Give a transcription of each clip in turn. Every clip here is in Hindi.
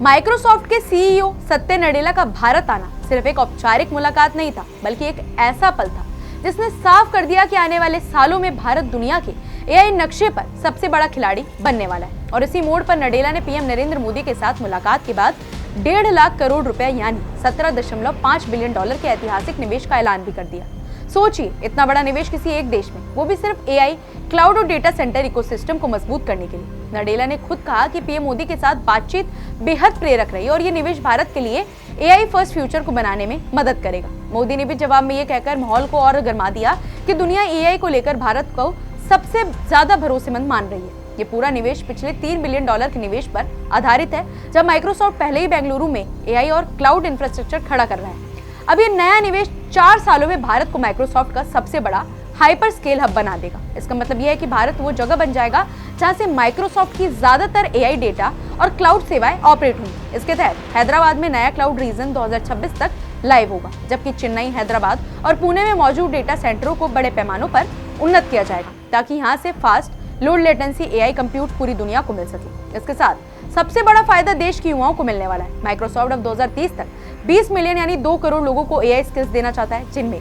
माइक्रोसॉफ्ट के सीईओ सत्य नडेला का भारत आना सिर्फ एक औपचारिक मुलाकात नहीं था, बल्कि एक ऐसा पल था जिसने साफ कर दिया कि आने वाले सालों में भारत दुनिया के एआई नक्शे पर सबसे बड़ा खिलाड़ी बनने वाला है। और इसी मोड़ पर नडेला ने पीएम नरेंद्र मोदी के साथ मुलाकात के बाद 1.5 लाख करोड़ रुपए यानी 17.5 बिलियन डॉलर के ऐतिहासिक निवेश का ऐलान भी कर दिया। सोचिए, इतना बड़ा निवेश किसी एक देश में, वो भी सिर्फ एआई, क्लाउड और डेटा सेंटर इकोसिस्टम को मजबूत करने के लिए। नडेला ने खुद कहा कि पीएम मोदी के साथ बातचीत बेहद प्रेरक रही और ये निवेश भारत के लिए एआई फर्स्ट फ्यूचर को बनाने में मदद करेगा। मोदी ने भी जवाब में ये कहकर माहौल को और गरमा दिया कि दुनिया एआई को लेकर भारत को सबसे ज्यादा भरोसेमंद मान रही है। ये पूरा निवेश पिछले 3 बिलियन डॉलर के निवेश पर आधारित है, जब माइक्रोसॉफ्ट पहले ही बेंगलुरु में एआई और क्लाउड इंफ्रास्ट्रक्चर खड़ा कर रहा है। अब ये नया निवेश 4 सालों में भारत को माइक्रोसॉफ्ट का सबसे बड़ा हाइपर स्केल हब बना देगा। इसका मतलब यह है कि भारत वो जगह बन जाएगा जहां से माइक्रोसॉफ्ट की ज्यादातर एआई डेटा और क्लाउड सेवाएं ऑपरेट होंगी। इसके तहत हैदराबाद में नया क्लाउड रीजन 2026 तक लाइव होगा, जबकि चेन्नई, हैदराबाद और पुणे में मौजूद डेटा सेंटरों को बड़े पैमानों पर उन्नत किया जाएगा, ताकि यहाँ से fast load latency AI compute पूरी दुनिया को मिल सके। इसके साथ सबसे बड़ा फायदा देश के युवाओं को मिलने वाला है। माइक्रोसॉफ्ट अब 2030 तक 20 मिलियन यानी 2 करोड़ लोगों को एआई स्किल्स देना चाहता है, जिनमें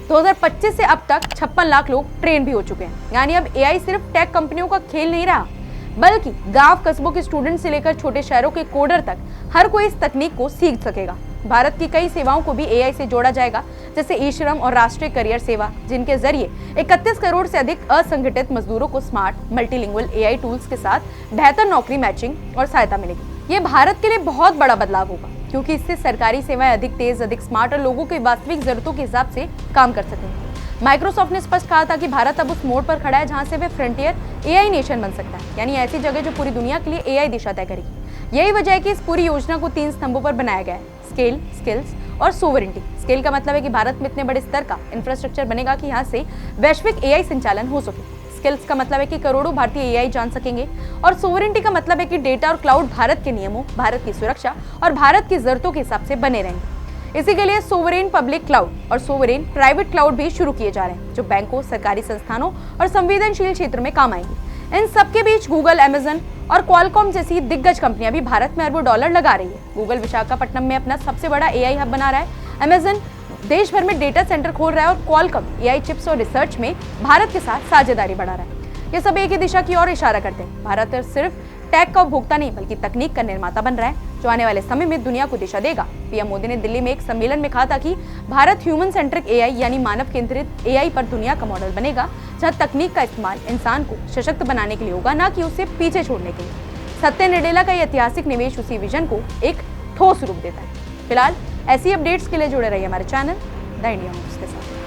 2025 से अब तक 56 लाख लोग ट्रेन भी हो चुके हैं। यानी अब एआई सिर्फ टेक कंपनियों का खेल नहीं रहा, बल्कि गांव कस्बों के स्टूडेंट से लेकर छोटे शहरों के कोडर तक हर कोई इस तकनीक को सीख सकेगा। भारत की कई सेवाओं को भी एआई से जोड़ा जाएगा, जैसे ई-श्रम और राष्ट्रीय करियर सेवा, जिनके जरिए 31 करोड़ से अधिक असंगठित मजदूरों को स्मार्ट मल्टीलिंगुअल एआई टूल्स के साथ बेहतर नौकरी मैचिंग और सहायता मिलेगी। ये भारत के लिए बहुत बड़ा बदलाव होगा, क्योंकि इससे सरकारी सेवाएं अधिक तेज, अधिक स्मार्ट और लोगों की वास्तविक जरूरतों के हिसाब से काम कर सकेंगे। माइक्रोसॉफ्ट ने स्पष्ट कहा था कि भारत अब उस मोड़ पर खड़ा है जहां से वे फ्रंटियर एआई नेशन बन सकता है, यानी ऐसी जगह जो पूरी दुनिया के लिए एआई दिशा तय करेगी। यही वजह है कि इस पूरी योजना को 3 स्तंभों पर बनाया गया है: स्केल, स्किल्स और सोवरेनिटी। स्केल का मतलब है कि भारत में इतने बड़े स्तर का इंफ्रास्ट्रक्चर बनेगा कि यहाँ से वैश्विक एआई संचालन हो सके। स्किल्स का मतलब है कि करोड़ों भारतीय एआई जान सकेंगे, और सोवरेनिटी का मतलब है कि डेटा और क्लाउड भारत के नियमों, भारत की सुरक्षा और भारत की जरूरतों के हिसाब से बने रहेंगे। इसी के लिए सोवरेन पब्लिक क्लाउड और सोवरेन प्राइवेट क्लाउड भी शुरू किए जा रहे हैं, जो बैंकों, सरकारी संस्थानों और संवेदनशील क्षेत्र में काम आएंगे। इन सबके बीच गूगल, अमेजन और क्वालकॉम जैसी दिग्गज कंपनियां भी भारत में अरबों डॉलर लगा रही है। गूगल विशाखापट्टनम में अपना सबसे बड़ा एआई हब बना रहा है, अमेजन देश भर में डेटा सेंटर खोल रहा है और क्वालकॉम एआई चिप्स और रिसर्च में भारत के साथ साझेदारी बढ़ा रहा है। ये सब एक ही दिशा की ओर इशारा करते हैं। भारत सिर्फ टेक का उपभोक्ता नहीं, बल्कि तकनीक का निर्माता बन रहा है, जो आने वाले समय में दुनिया को दिशा देगा। पीएम मोदी ने दिल्ली में एक सम्मेलन में कहा था कि भारत ह्यूमन सेंट्रिक एआई यानी मानव केंद्रित एआई पर दुनिया का मॉडल बनेगा, जहां तकनीक का इस्तेमाल इंसान को सशक्त बनाने के लिए होगा, न कि उसे पीछे छोड़ने के लिए। सत्य नडेला का ऐतिहासिक निवेश उसी विजन को एक ठोस रूप देता है। फिलहाल ऐसी अपडेट्स के लिए जुड़े रहिए हमारे चैनल द इंडिया न्यूज़ के साथ।